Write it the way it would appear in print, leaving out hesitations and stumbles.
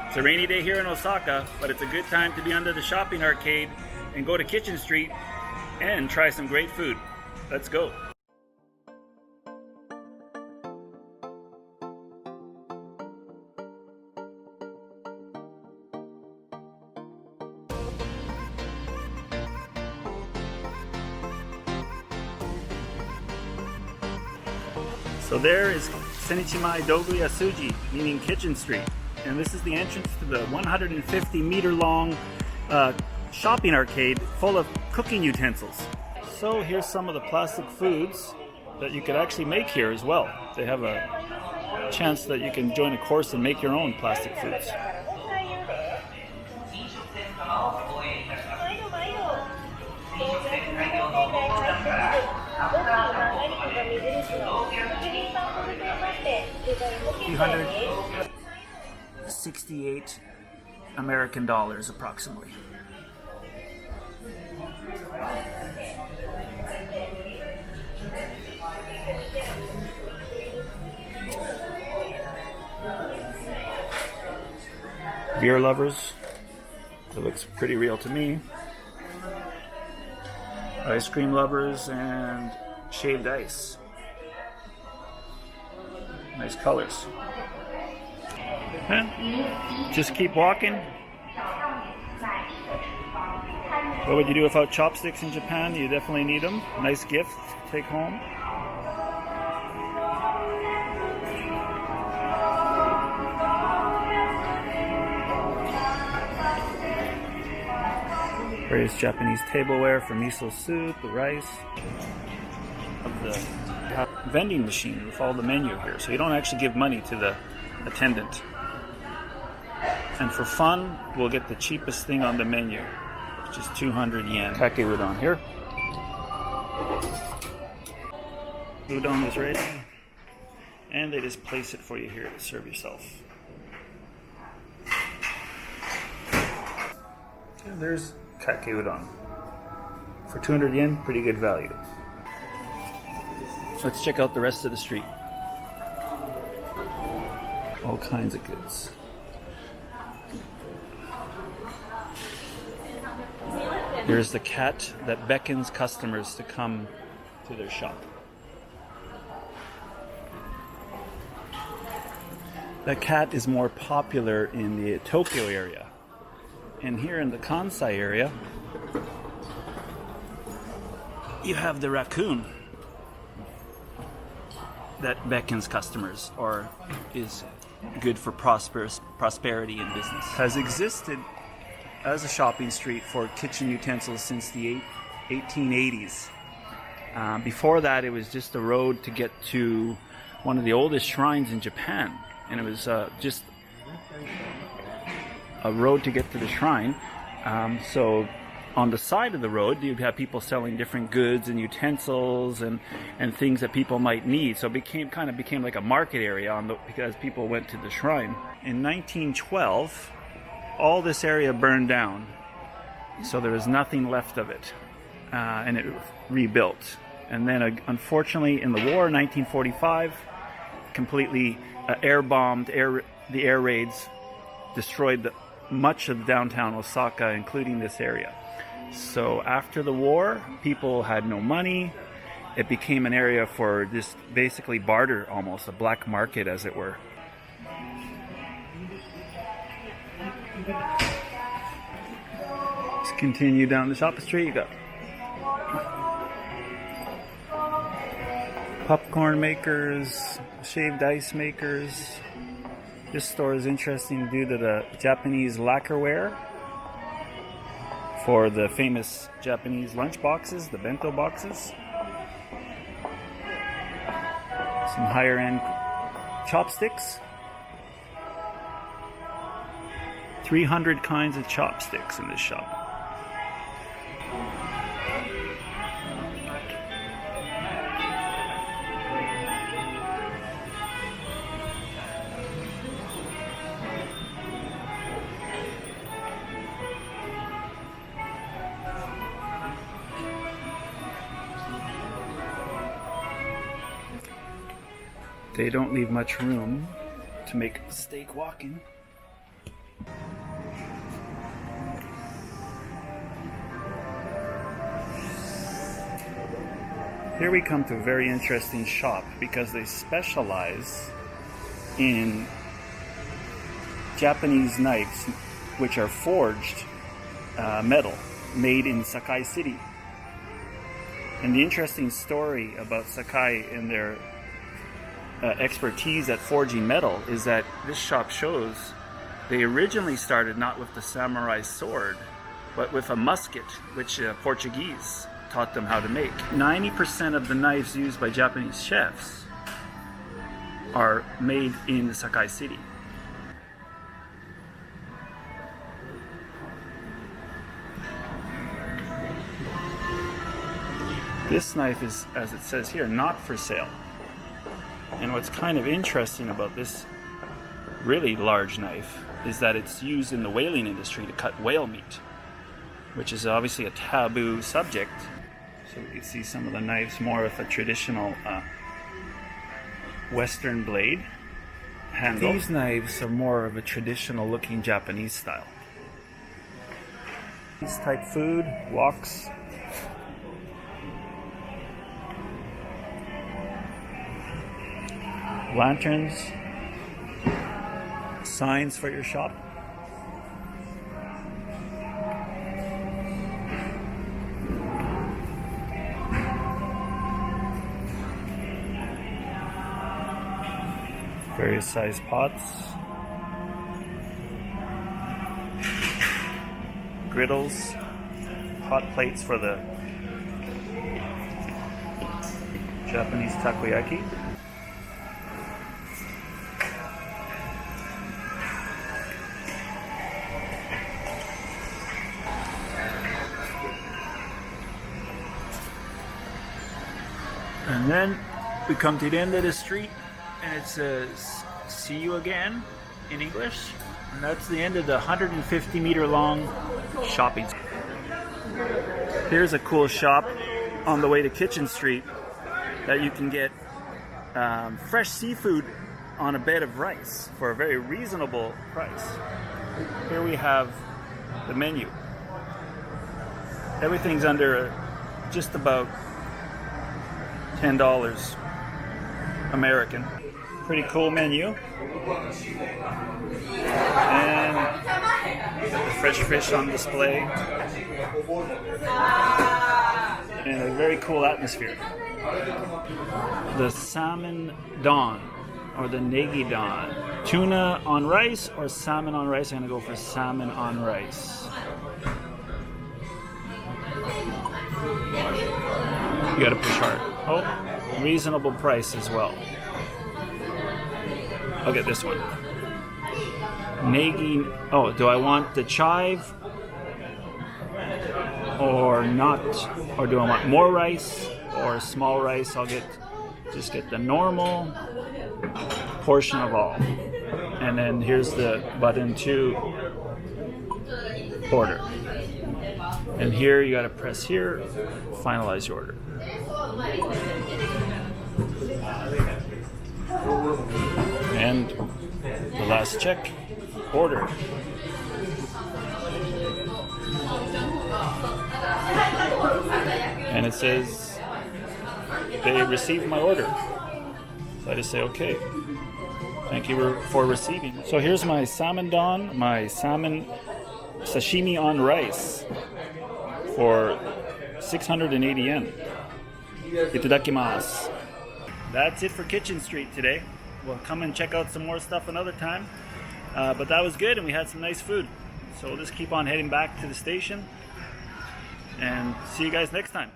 It's a rainy day here in Osaka, but it's a good time to be under the shopping arcade and go to Kitchen Street and try some great food. Let's go. So there is Senichimai Doguyasuji, meaning Kitchen Street. And this is the entrance to the 150-meter long shopping arcade full of cooking utensils. So here's some of the plastic foods that you could actually make here as well. They have a chance that you can join a course and make your own plastic foods. $268 American dollars approximately. Beer lovers, it looks pretty real to me. Ice cream lovers and shaved ice. Nice colors. And just keep walking. What would you do without chopsticks in Japan? You definitely need them. Nice gift to take home. Various Japanese tableware for miso soup, the rice. The vending machine with all the menu here, so you don't actually give money to the attendant. And for fun, we'll get the cheapest thing on the menu, which is 200 yen. Kake udon here. Udon is ready, and they just place it for you here to serve yourself. And there's kake udon. For 200 yen, pretty good value. Let's check out the rest of the street. All kinds of goods. Here's the cat that beckons customers to come to their shop. The cat is more popular in the Tokyo area. And here in the Kansai area, you have the raccoon that beckons customers or is good for prosperity in business. Has existed as a shopping street for kitchen utensils since the 1880s. Before that, it was just a road to get to one of the oldest shrines in Japan, and it was just a road to get to the shrine. So on the side of the road, you'd have people selling different goods and utensils and things that people might need. So it kind of became like a market area because people went to the shrine. In 1912, all this area burned down, so there was nothing left of it, and it rebuilt. And then, unfortunately, in the war, 1945, completely air-bombed. The air raids destroyed much of downtown Osaka, including this area. So after the war, people had no money. It became an area for just basically barter, almost a black market, as it were. Let's continue down the shopping street. You got popcorn makers, shaved ice makers. This store is interesting due to the Japanese lacquerware for the famous Japanese lunch boxes, the bento boxes. Some higher end chopsticks. 300 kinds of chopsticks in this shop. They don't leave much room to make a mistake walking. Here we come to a very interesting shop because they specialize in Japanese knives which are forged metal made in Sakai City. And the interesting story about Sakai and their expertise at forging metal is that this shop shows they originally started not with the samurai sword but with a musket, which Portuguese taught them how to make. 90% of the knives used by Japanese chefs are made in Sakai City. This knife is, as it says here, not for sale. And what's kind of interesting about this really large knife is that it's used in the whaling industry to cut whale meat, which is obviously a taboo subject. So we can see some of the knives more with a traditional Western blade handle. These knives are more of a traditional looking Japanese style. This type food, woks. Lanterns. Signs for your shop. Various size pots, griddles, hot plates for the Japanese takoyaki. And then we come to the end of the street and it says, "See you again" in English. And that's the end of the 150 meter long shopping. Here's a cool shop on the way to Kitchen Street that you can get fresh seafood on a bed of rice for a very reasonable price. Here we have the menu. Everything's under just about $10 American. Pretty cool menu. And got the fresh fish on display. And a very cool atmosphere. The salmon don, or the negi don. Tuna on rice or salmon on rice? I'm gonna go for salmon on rice. You gotta push hard. Oh, reasonable price as well. I'll get this one. Negi. Oh, do I want the chive or not? Or do I want more rice or small rice? I'll just get the normal portion of all. And then here's the button to order. And here you gotta press here, finalize your order. And the last check, order. And it says they received my order. So I just say, okay, thank you for receiving. So here's my salmon don, my salmon sashimi on rice for 680 yen. Itadakimasu. That's it for Kitchen Street today. We'll come and check out some more stuff another time. But that was good and we had some nice food. So we'll just keep on heading back to the station and see you guys next time.